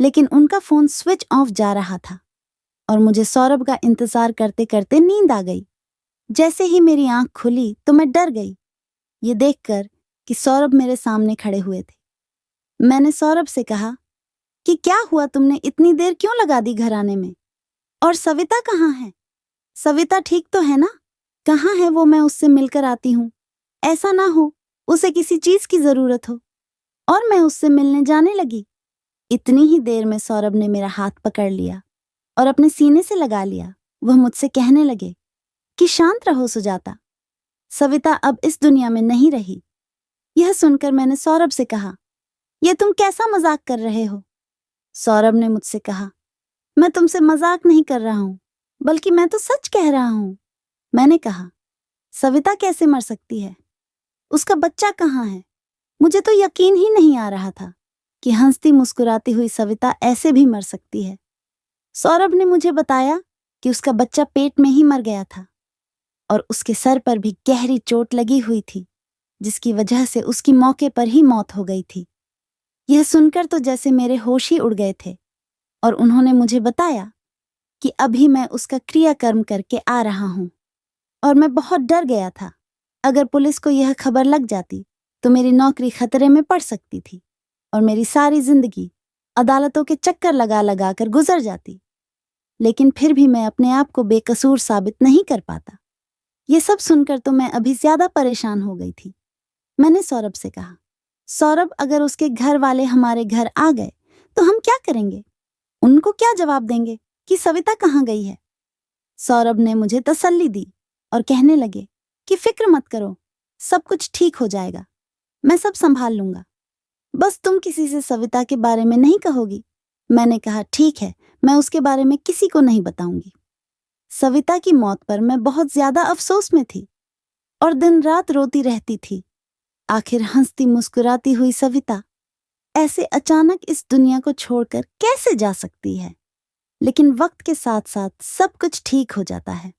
लेकिन उनका फोन स्विच ऑफ जा रहा था और मुझे सौरभ का इंतजार करते करते नींद आ गई। जैसे ही मेरी आंख खुली तो मैं डर गई, ये देखकर कि सौरभ मेरे सामने खड़े हुए थे। मैंने सौरभ से कहा कि क्या हुआ, तुमने इतनी देर क्यों लगा दी घर आने में? और सविता कहाँ है? सविता ठीक तो है ना? कहाँ है वो, मैं उससे मिलकर आती हूँ। ऐसा ना हो उसे किसी चीज की जरूरत हो। और मैं उससे मिलने जाने लगी। इतनी ही देर में सौरभ ने मेरा हाथ पकड़ लिया और अपने सीने से लगा लिया। वह मुझसे कहने लगे कि शांत रहो सुजाता, सविता अब इस दुनिया में नहीं रही। यह सुनकर मैंने सौरभ से कहा, यह तुम कैसा मजाक कर रहे हो? सौरभ ने मुझसे कहा, मैं तुमसे मजाक नहीं कर रहा हूं, बल्कि मैं तो सच कह रहा हूं। मैंने कहा, सविता कैसे मर सकती है? उसका बच्चा कहाँ है? मुझे तो यकीन ही नहीं आ रहा था कि हंसती मुस्कुराती हुई सविता ऐसे भी मर सकती है। सौरभ ने मुझे बताया कि उसका बच्चा पेट में ही मर गया था और उसके सर पर भी गहरी चोट लगी हुई थी, जिसकी वजह से उसकी मौके पर ही मौत हो गई थी। यह सुनकर तो जैसे मेरे होश ही उड़ गए थे और उन्होंने मुझे बताया कि अभी मैं उसका क्रियाकर्म करके आ रहा हूं और मैं बहुत डर गया था। अगर पुलिस को यह खबर लग जाती तो मेरी नौकरी खतरे में पड़ सकती थी और मेरी सारी जिंदगी अदालतों के चक्कर लगा लगा कर गुजर जाती। लेकिन फिर भी मैं अपने आप को बेकसूर साबित नहीं कर पाता। ये सब सुनकर तो मैं अभी ज्यादा परेशान हो गई थी। मैंने सौरभ से कहा, सौरभ, अगर उसके घर वाले हमारे घर आ गए तो हम क्या करेंगे? उनको क्या जवाब देंगे कि सविता कहाँ गई है? सौरभ ने मुझे तसल्ली दी और कहने लगे कि फिक्र मत करो, सब कुछ ठीक हो जाएगा, मैं सब संभाल लूंगा, बस तुम किसी से सविता के बारे में नहीं कहोगी। मैंने कहा, ठीक है, मैं उसके बारे में किसी को नहीं बताऊंगी। सविता की मौत पर मैं बहुत ज्यादा अफसोस में थी और दिन रात रोती रहती थी। आखिर हंसती मुस्कुराती हुई सविता ऐसे अचानक इस दुनिया को छोड़कर कैसे जा सकती है? लेकिन वक्त के साथ साथ सब कुछ ठीक हो जाता है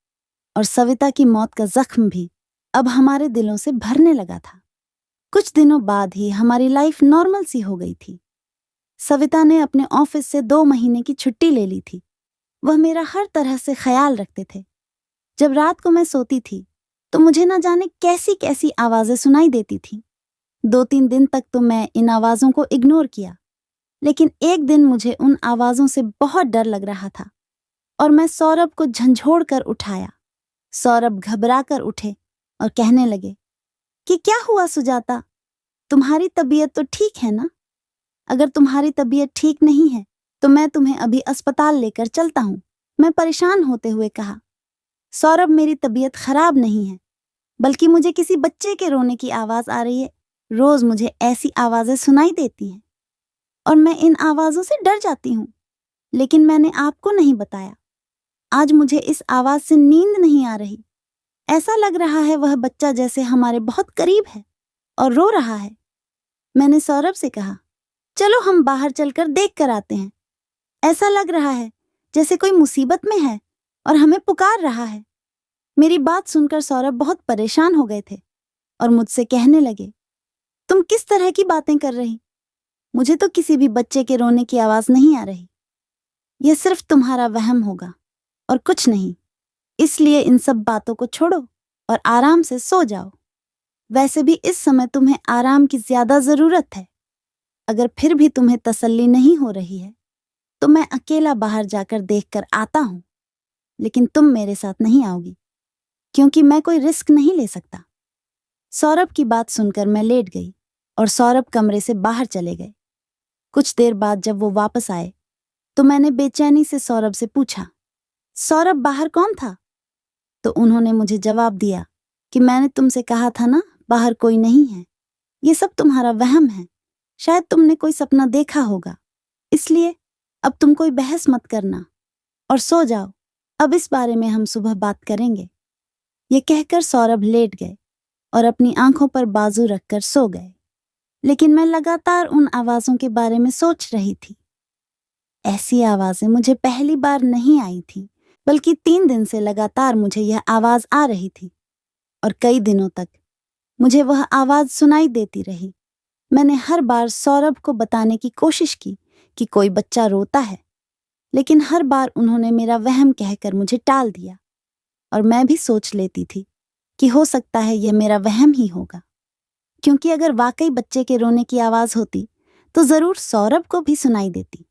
और सविता की मौत का जख्म भी अब हमारे दिलों से भरने लगा था। कुछ दिनों बाद ही हमारी लाइफ नॉर्मल सी हो गई थी। सविता ने अपने ऑफिस से 2 महीने की छुट्टी ले ली थी। वह मेरा हर तरह से ख्याल रखते थे। जब रात को मैं सोती थी तो मुझे न जाने कैसी कैसी आवाजें सुनाई देती थी। 2-3 दिन तक तो मैं इन आवाजों को इग्नोर किया, लेकिन एक दिन मुझे उन आवाजों से बहुत डर लग रहा था और मैं सौरभ को झंझोड़ कर उठाया। सौरभ घबरा कर उठे और कहने लगे कि क्या हुआ सुजाता, तुम्हारी तबीयत तो ठीक है ना? अगर तुम्हारी तबीयत ठीक नहीं है तो मैं तुम्हें अभी अस्पताल लेकर चलता हूं। मैं परेशान होते हुए कहा, सौरभ, मेरी तबीयत खराब नहीं है, बल्कि मुझे किसी बच्चे के रोने की आवाज आ रही है। रोज मुझे ऐसी आवाजें सुनाई देती हैं और मैं इन आवाजों से डर जाती हूँ, लेकिन मैंने आपको नहीं बताया। आज मुझे इस आवाज से नींद नहीं आ रही। ऐसा लग रहा है वह बच्चा जैसे हमारे बहुत करीब है और रो रहा है। मैंने सौरभ से कहा, चलो हम बाहर चलकर देख कर आते हैं। ऐसा लग रहा है जैसे कोई मुसीबत में है और हमें पुकार रहा है। मेरी बात सुनकर सौरभ बहुत परेशान हो गए थे और मुझसे कहने लगे, तुम किस तरह की बातें कर रही? मुझे तो किसी भी बच्चे के रोने की आवाज नहीं आ रही। यह सिर्फ तुम्हारा वहम होगा और कुछ नहीं। इसलिए इन सब बातों को छोड़ो और आराम से सो जाओ। वैसे भी इस समय तुम्हें आराम की ज्यादा जरूरत है। अगर फिर भी तुम्हें तसल्ली नहीं हो रही है तो मैं अकेला बाहर जाकर देखकर आता हूं, लेकिन तुम मेरे साथ नहीं आओगी क्योंकि मैं कोई रिस्क नहीं ले सकता। सौरभ की बात सुनकर मैं लेट गई और सौरभ कमरे से बाहर चले गए। कुछ देर बाद जब वो वापस आए तो मैंने बेचैनी से सौरभ से पूछा, सौरभ, बाहर कौन था? तो उन्होंने मुझे जवाब दिया कि मैंने तुमसे कहा था ना, बाहर कोई नहीं है। ये सब तुम्हारा वहम है। शायद तुमने कोई सपना देखा होगा, इसलिए अब तुम कोई बहस मत करना और सो जाओ। अब इस बारे में हम सुबह बात करेंगे। ये कहकर सौरभ लेट गए और अपनी आंखों पर बाजू रखकर सो गए। लेकिन मैं लगातार उन आवाजों के बारे में सोच रही थी। ऐसी आवाजें मुझे पहली बार नहीं आई थी, बल्कि 3 दिन से लगातार मुझे यह आवाज आ रही थी और कई दिनों तक मुझे वह आवाज सुनाई देती रही। मैंने हर बार सौरभ को बताने की कोशिश की कि कोई बच्चा रोता है, लेकिन हर बार उन्होंने मेरा वहम कहकर मुझे टाल दिया और मैं भी सोच लेती थी कि हो सकता है यह मेरा वहम ही होगा, क्योंकि अगर वाकई बच्चे के रोने की आवाज होती तो जरूर सौरभ को भी सुनाई देती।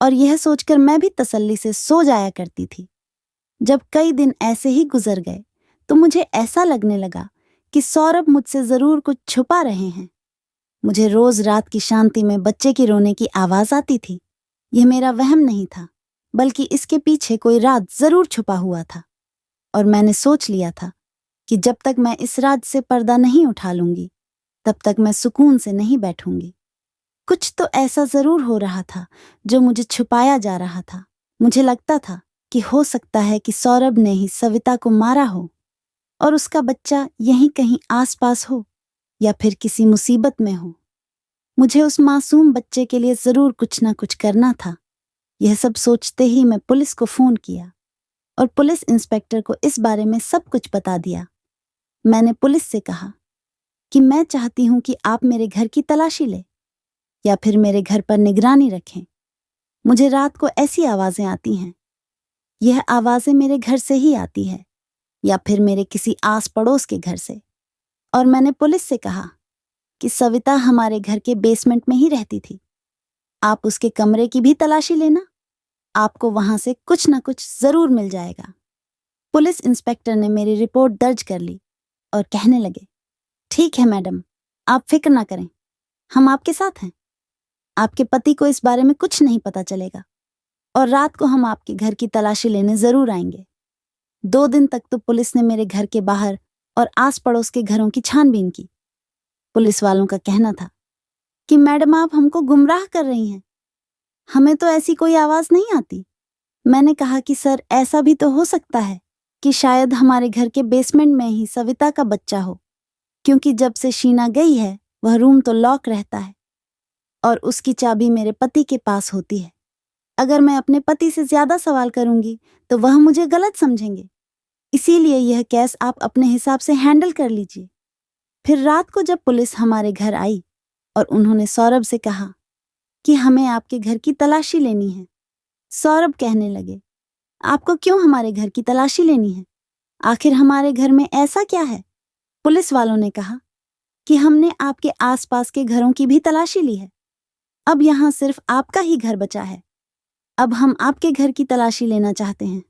और यह सोचकर मैं भी तसल्ली से सो जाया करती थी। जब कई दिन ऐसे ही गुजर गए तो मुझे ऐसा लगने लगा कि सौरभ मुझसे जरूर कुछ छुपा रहे हैं। मुझे रोज रात की शांति में बच्चे की रोने की आवाज आती थी। यह मेरा वहम नहीं था, बल्कि इसके पीछे कोई राज जरूर छुपा हुआ था। और मैंने सोच लिया था कि जब तक मैं इस राज से पर्दा नहीं उठा लूंगी, तब तक मैं सुकून से नहीं बैठूंगी। कुछ तो ऐसा जरूर हो रहा था जो मुझे छुपाया जा रहा था। मुझे लगता था कि हो सकता है कि सौरभ ने ही सविता को मारा हो और उसका बच्चा यहीं कहीं आसपास हो या फिर किसी मुसीबत में हो। मुझे उस मासूम बच्चे के लिए जरूर कुछ ना कुछ करना था। यह सब सोचते ही मैं पुलिस को फोन किया और पुलिस इंस्पेक्टर को इस बारे में सब कुछ बता दिया। मैंने पुलिस से कहा कि मैं चाहती हूं कि आप मेरे घर की तलाशी लें या फिर मेरे घर पर निगरानी रखें। मुझे रात को ऐसी आवाजें आती हैं। यह आवाजें मेरे घर से ही आती है या फिर मेरे किसी आस पड़ोस के घर से। और मैंने पुलिस से कहा कि सविता हमारे घर के बेसमेंट में ही रहती थी। आप उसके कमरे की भी तलाशी लेना, आपको वहां से कुछ ना कुछ जरूर मिल जाएगा। पुलिस इंस्पेक्टर ने मेरी रिपोर्ट दर्ज कर ली और कहने लगे, ठीक है मैडम, आप फिक्र ना करें, हम आपके साथ हैं। आपके पति को इस बारे में कुछ नहीं पता चलेगा और रात को हम आपके घर की तलाशी लेने जरूर आएंगे। 2 दिन तक तो पुलिस ने मेरे घर के बाहर और आस पड़ोस के घरों की छानबीन की। पुलिस वालों का कहना था कि मैडम आप हमको गुमराह कर रही हैं, हमें तो ऐसी कोई आवाज नहीं आती। मैंने कहा कि सर, ऐसा भी तो हो सकता है कि शायद हमारे घर के बेसमेंट में ही सविता का बच्चा हो, क्योंकि जब से शीना गई है वह रूम तो लॉक रहता है और उसकी चाबी मेरे पति के पास होती है। अगर मैं अपने पति से ज्यादा सवाल करूंगी तो वह मुझे गलत समझेंगे, इसीलिए यह केस आप अपने हिसाब से हैंडल कर लीजिए। फिर रात को जब पुलिस हमारे घर आई और उन्होंने सौरभ से कहा कि हमें आपके घर की तलाशी लेनी है, सौरभ कहने लगे, आपको क्यों हमारे घर की तलाशी लेनी है? आखिर हमारे घर में ऐसा क्या है? पुलिस वालों ने कहा कि हमने आपके आसपास के घरों की भी तलाशी ली है, अब यहां सिर्फ आपका ही घर बचा है। अब हम आपके घर की तलाशी लेना चाहते हैं।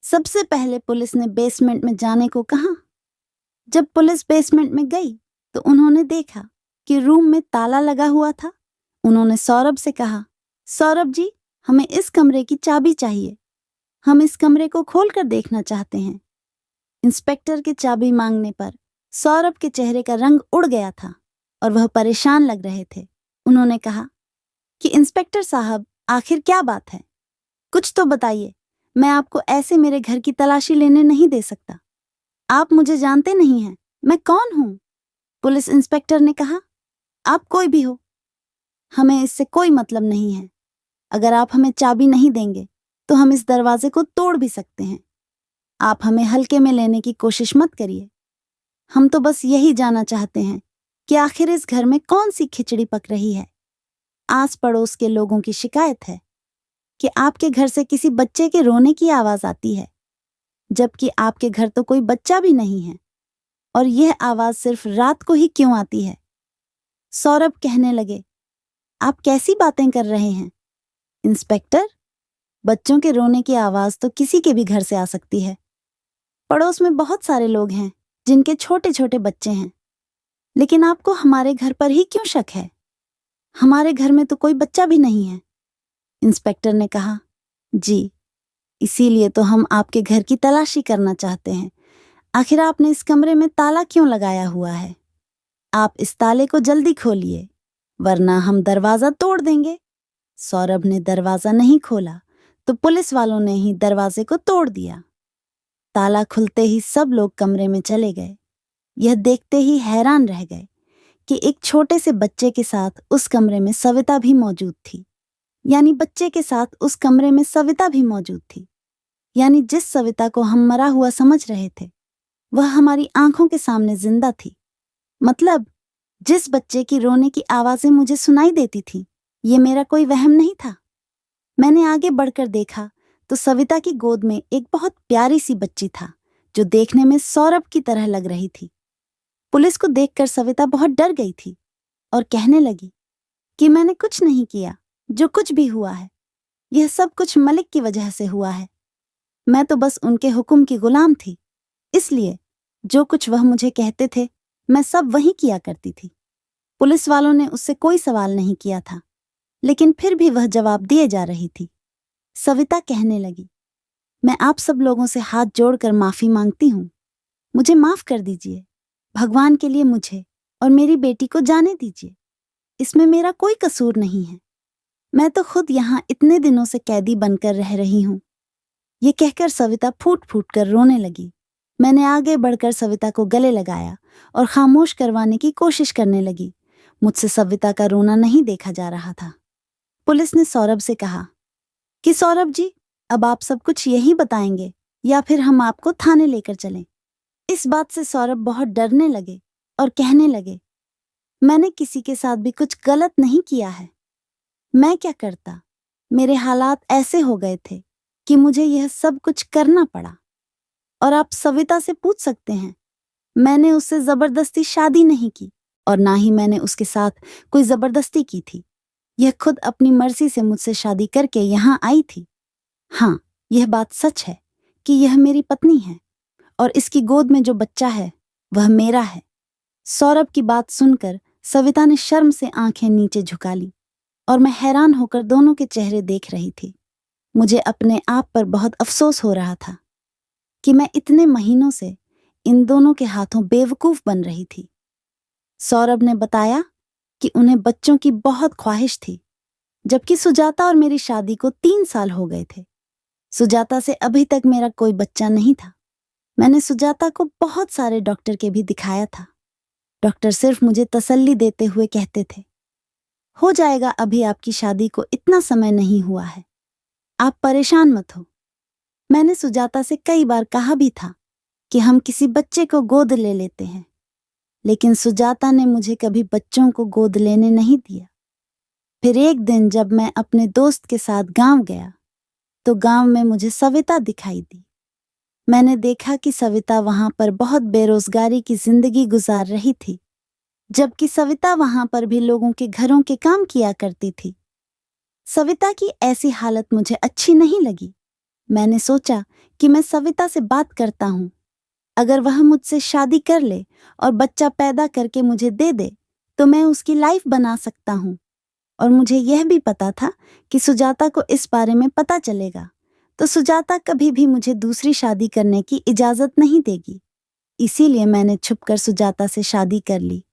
सबसे पहले पुलिस ने बेसमेंट में जाने को कहा। जब पुलिस बेसमेंट में गई तो उन्होंने देखा कि रूम में ताला लगा हुआ था। उन्होंने सौरभ से कहा, सौरभ जी, हमें इस कमरे की चाबी चाहिए, हम इस कमरे को खोलकर देखना चाहते हैं। इंस्पेक्टर के चाबी मांगने पर सौरभ के चेहरे का रंग उड़ गया था और वह परेशान लग रहे थे। उन्होंने कहा कि इंस्पेक्टर साहब, आखिर क्या बात है? कुछ तो बताइए, मैं आपको ऐसे मेरे घर की तलाशी लेने नहीं दे सकता। आप मुझे जानते नहीं हैं, मैं कौन हूं? पुलिस इंस्पेक्टर ने कहा, आप कोई भी हो, हमें इससे कोई मतलब नहीं है। अगर आप हमें चाबी नहीं देंगे तो हम इस दरवाजे को तोड़ भी सकते हैं। आप हमें हल्के में लेने की कोशिश मत करिए। हम तो बस यही जानना चाहते हैं कि आखिर इस घर में कौन सी खिचड़ी पक रही है। आस पड़ोस के लोगों की शिकायत है कि आपके घर से किसी बच्चे के रोने की आवाज आती है, जबकि आपके घर तो कोई बच्चा भी नहीं है, और यह आवाज सिर्फ रात को ही क्यों आती है? सौरभ कहने लगे, आप कैसी बातें कर रहे हैं इंस्पेक्टर? बच्चों के रोने की आवाज तो किसी के भी घर से आ सकती है। पड़ोस में बहुत सारे लोग हैं जिनके छोटे छोटे बच्चे हैं, लेकिन आपको हमारे घर पर ही क्यों शक है? हमारे घर में तो कोई बच्चा भी नहीं है। इंस्पेक्टर ने कहा, जी, इसीलिए तो हम आपके घर की तलाशी करना चाहते हैं। आखिर आपने इस कमरे में ताला क्यों लगाया हुआ है? आप इस ताले को जल्दी खोलिए, वरना हम दरवाजा तोड़ देंगे। सौरभ ने दरवाजा नहीं खोला तो पुलिस वालों ने ही दरवाजे को तोड़ दिया। ताला खुलते ही सब लोग कमरे में चले गए। यह देखते ही हैरान रह गए कि एक छोटे से बच्चे के साथ उस कमरे में सविता भी मौजूद थी। यानी बच्चे के साथ उस कमरे में सविता भी मौजूद थी। यानी जिस सविता को हम मरा हुआ समझ रहे थे, वह हमारी आंखों के सामने जिंदा थी। मतलब जिस बच्चे की रोने की आवाजें मुझे सुनाई देती थी, ये मेरा कोई वहम नहीं था। मैंने आगे बढ़कर देखा तो सविता की गोद में एक बहुत प्यारी सी बच्ची था जो देखने में सौरभ की तरह लग रही थी। पुलिस को देखकर सविता बहुत डर गई थी और कहने लगी कि मैंने कुछ नहीं किया, जो कुछ भी हुआ है यह सब कुछ मलिक की वजह से हुआ है। मैं तो बस उनके हुक्म की गुलाम थी, इसलिए जो कुछ वह मुझे कहते थे मैं सब वही किया करती थी। पुलिस वालों ने उससे कोई सवाल नहीं किया था, लेकिन फिर भी वह जवाब दिए जा रही थी। सविता कहने लगी, मैं आप सब लोगों से हाथ जोड़कर माफी मांगती हूँ। मुझे माफ कर दीजिए। भगवान के लिए मुझे और मेरी बेटी को जाने दीजिए। इसमें मेरा कोई कसूर नहीं है। मैं तो खुद यहाँ इतने दिनों से कैदी बनकर रह रही हूँ। ये कहकर सविता फूट फूट कर रोने लगी। मैंने आगे बढ़कर सविता को गले लगाया और खामोश करवाने की कोशिश करने लगी। मुझसे सविता का रोना नहीं देखा जा रहा था। पुलिस ने सौरभ से कहा कि सौरभ जी, अब आप सब कुछ यही बताएंगे या फिर हम आपको थाने लेकर चलें। इस बात से सौरभ बहुत डरने लगे और कहने लगे, मैंने किसी के साथ भी कुछ गलत नहीं किया है। मैं क्या करता? मेरे हालात ऐसे हो गए थे कि मुझे यह सब कुछ करना पड़ा। और आप सविता से पूछ सकते हैं, मैंने उससे जबरदस्ती शादी नहीं की और ना ही मैंने उसके साथ कोई जबरदस्ती की थी। यह खुद अपनी मर्जी से मुझसे शादी करके यहाँ आई थी। हाँ, यह बात सच है कि यह मेरी पत्नी है और इसकी गोद में जो बच्चा है वह मेरा है। सौरभ की बात सुनकर सविता ने शर्म से आंखें नीचे झुका ली और मैं हैरान होकर दोनों के चेहरे देख रही थी। मुझे अपने आप पर बहुत अफसोस हो रहा था कि मैं इतने महीनों से इन दोनों के हाथों बेवकूफ बन रही थी। सौरभ ने बताया कि उन्हें बच्चों की बहुत ख्वाहिश थी, जबकि सुजाता और मेरी शादी को 3 साल हो गए थे। सुजाता से अभी तक मेरा कोई बच्चा नहीं था। मैंने सुजाता को बहुत सारे डॉक्टर के भी दिखाया था। डॉक्टर सिर्फ मुझे तसल्ली देते हुए कहते थे, हो जाएगा, अभी आपकी शादी को इतना समय नहीं हुआ है, आप परेशान मत हो। मैंने सुजाता से कई बार कहा भी था कि हम किसी बच्चे को गोद ले लेते हैं, लेकिन सुजाता ने मुझे कभी बच्चों को गोद लेने नहीं दिया। फिर एक दिन जब मैं अपने दोस्त के साथ गांव गया तो गांव में मुझे सविता दिखाई दी। मैंने देखा कि सविता वहां पर बहुत बेरोजगारी की जिंदगी गुजार रही थी, जबकि सविता वहां पर भी लोगों के घरों के काम किया करती थी। सविता की ऐसी हालत मुझे अच्छी नहीं लगी। मैंने सोचा कि मैं सविता से बात करता हूँ। अगर वह मुझसे शादी कर ले और बच्चा पैदा करके मुझे दे दे तो मैं उसकी लाइफ बना सकता हूँ। और मुझे यह भी पता था कि सुजाता को इस बारे में पता चलेगा तो सुजाता कभी भी मुझे दूसरी शादी करने की इजाजत नहीं देगी। इसीलिए मैंने छुपकर सुजाता से शादी कर ली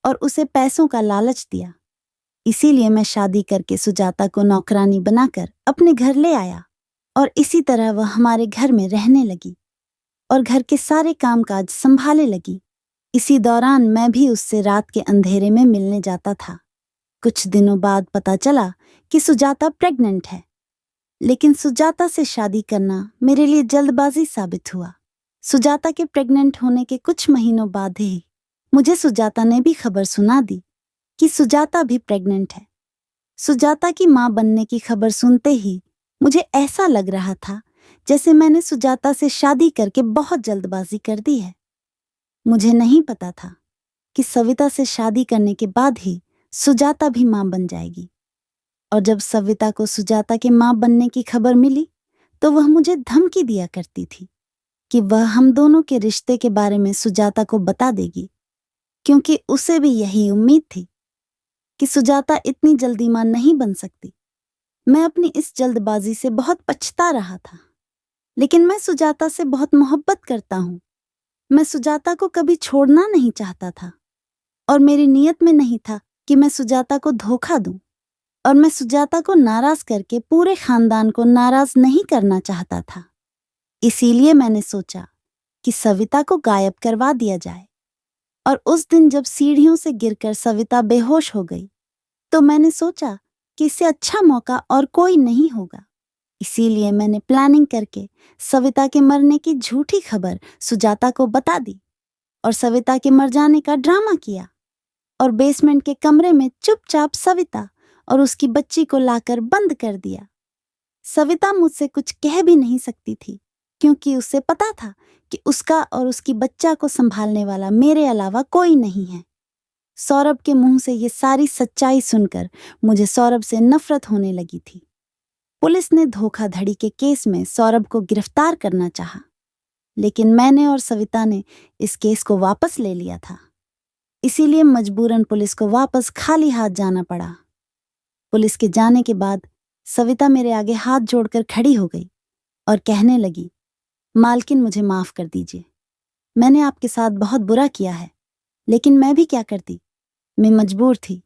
और उसे पैसों का लालच दिया। इसीलिए मैं शादी करके सुजाता को नौकरानी बनाकर अपने घर ले आया और इसी तरह वह हमारे घर में रहने लगी और घर के सारे कामकाज संभाले लगी। इसी दौरान मैं भी उससे रात के अंधेरे में मिलने जाता था। कुछ दिनों बाद पता चला कि सुजाता प्रेग्नेंट है, लेकिन सुजाता से शादी करना मेरे लिए जल्दबाजी साबित हुआ। सुजाता के प्रेग्नेंट होने के कुछ महीनों बाद ही मुझे सुजाता ने भी खबर सुना दी कि सुजाता भी प्रेग्नेंट है। सुजाता की मां बनने की खबर सुनते ही मुझे ऐसा लग रहा था जैसे मैंने सुजाता से शादी करके बहुत जल्दबाजी कर दी है। मुझे नहीं पता था कि सविता से शादी करने के बाद ही सुजाता भी मां बन जाएगी। और जब सविता को सुजाता के मां बनने की खबर मिली तो वह मुझे धमकी दिया करती थी कि वह हम दोनों के रिश्ते के बारे में सुजाता को बता देगी, क्योंकि उसे भी यही उम्मीद थी कि सुजाता इतनी जल्दी मां नहीं बन सकती। मैं अपनी इस जल्दबाजी से बहुत पछता रहा था, लेकिन मैं सुजाता से बहुत मोहब्बत करता हूँ। मैं सुजाता को कभी छोड़ना नहीं चाहता था और मेरी नीयत में नहीं था कि मैं सुजाता को धोखा दूं, और मैं सुजाता को नाराज करके पूरे खानदान को नाराज नहीं करना चाहता था। इसीलिए मैंने सोचा कि सविता को गायब करवा दिया जाए। और उस दिन जब सीढ़ियों से गिरकर सविता बेहोश हो गई तो मैंने सोचा कि इससे अच्छा मौका और कोई नहीं होगा। इसीलिए मैंने प्लानिंग करके सविता के मरने की झूठी खबर सुजाता को बता दी और सविता के मर जाने का ड्रामा किया और बेसमेंट के कमरे में चुपचाप सविता और उसकी बच्ची को लाकर बंद कर दिया। सविता मुझसे कुछ कह भी नहीं सकती थी, क्योंकि उसे पता था कि उसका और उसकी बच्चा को संभालने वाला मेरे अलावा कोई नहीं है। सौरभ के मुंह से ये सारी सच्चाई सुनकर मुझे सौरभ से नफरत होने लगी थी। पुलिस ने धोखाधड़ी के केस में सौरभ को गिरफ्तार करना चाहा, लेकिन मैंने और सविता ने इस केस को वापस ले लिया था। इसीलिए मजबूरन पुलिस को वापस खाली हाथ जाना पड़ा। पुलिस के जाने के बाद सविता मेरे आगे हाथ जोड़कर खड़ी हो गई और कहने लगी, मालकिन मुझे माफ कर दीजिए। मैंने आपके साथ बहुत बुरा किया है, लेकिन मैं भी क्या करती। मैं मजबूर थी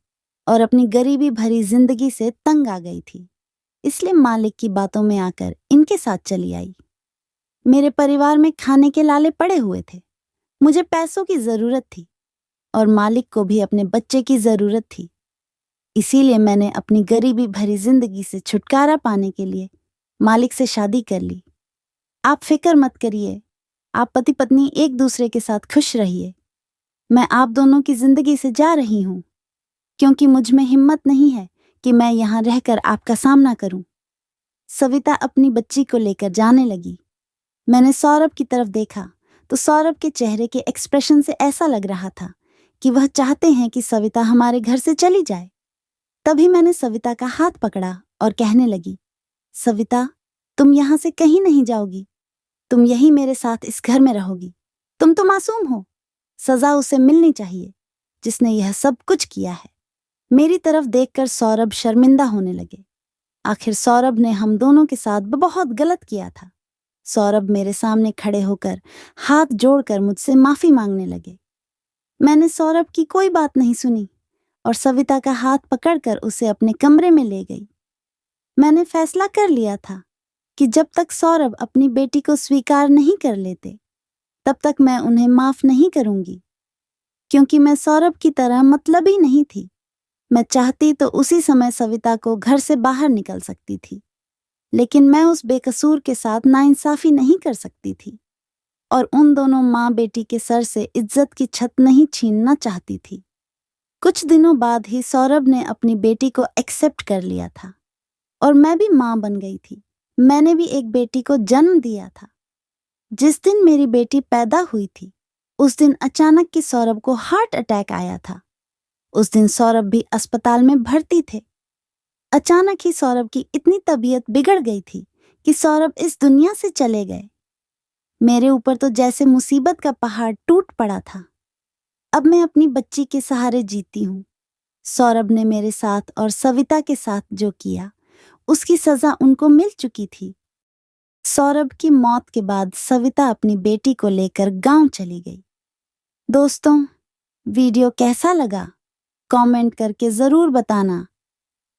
और अपनी गरीबी भरी जिंदगी से तंग आ गई थी, इसलिए मालिक की बातों में आकर इनके साथ चली आई। मेरे परिवार में खाने के लाले पड़े हुए थे। मुझे पैसों की जरूरत थी और मालिक को भी अपने बच्चे की जरूरत थी। इसीलिए मैंने अपनी गरीबी भरी जिंदगी से छुटकारा पाने के लिए मालिक से शादी कर ली। आप फिक्र मत करिए, आप पति पत्नी एक दूसरे के साथ खुश रहिए। मैं आप दोनों की जिंदगी से जा रही हूं, क्योंकि मुझ में हिम्मत नहीं है कि मैं यहां रहकर आपका सामना करूं। सविता अपनी बच्ची को लेकर जाने लगी। मैंने सौरभ की तरफ देखा तो सौरभ के चेहरे के एक्सप्रेशन से ऐसा लग रहा था कि वह चाहते हैं कि सविता हमारे घर से चली जाए। तभी मैंने सविता का हाथ पकड़ा और कहने लगी, सविता, तुम यहां से कहीं नहीं जाओगी। तुम यही मेरे साथ इस घर में रहोगी। तुम तो मासूम हो। सजा उसे मिलनी चाहिए जिसने यह सब कुछ किया है। मेरी तरफ देखकर सौरभ शर्मिंदा होने लगे। आखिर सौरभ ने हम दोनों के साथ बहुत गलत किया था। सौरभ मेरे सामने खड़े होकर हाथ जोड़कर मुझसे माफी मांगने लगे। मैंने सौरभ की कोई बात नहीं सुनी और सविता का हाथ पकड़कर उसे अपने कमरे में ले गई। मैंने फैसला कर लिया था कि जब तक सौरभ अपनी बेटी को स्वीकार नहीं कर लेते, तब तक मैं उन्हें माफ नहीं करूंगी, क्योंकि मैं सौरभ की तरह मतलबी नहीं थी। मैं चाहती तो उसी समय सविता को घर से बाहर निकल सकती थी, लेकिन मैं उस बेकसूर के साथ नाइंसाफी नहीं कर सकती थी और उन दोनों माँ बेटी के सर से इज्जत की छत नहीं छीनना चाहती थी। कुछ दिनों बाद ही सौरभ ने अपनी बेटी को एक्सेप्ट कर लिया था और मैं भी माँ बन गई थी। मैंने भी एक बेटी को जन्म दिया था। जिस दिन मेरी बेटी पैदा हुई थी, उस दिन अचानक कि सौरभ को हार्ट अटैक आया था। उस दिन सौरभ भी अस्पताल में भर्ती थे। अचानक ही सौरभ की इतनी तबीयत बिगड़ गई थी कि सौरभ इस दुनिया से चले गए। मेरे ऊपर तो जैसे मुसीबत का पहाड़ टूट पड़ा था। अब मैं अपनी बच्ची के सहारे जीती हूँ। सौरभ ने मेरे साथ और सविता के साथ जो किया, उसकी सजा उनको मिल चुकी थी। सौरभ की मौत के बाद सविता अपनी बेटी को लेकर गांव चली गई। दोस्तों, वीडियो कैसा लगा कमेंट करके जरूर बताना।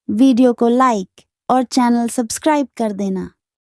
वीडियो को लाइक और चैनल सब्सक्राइब कर देना।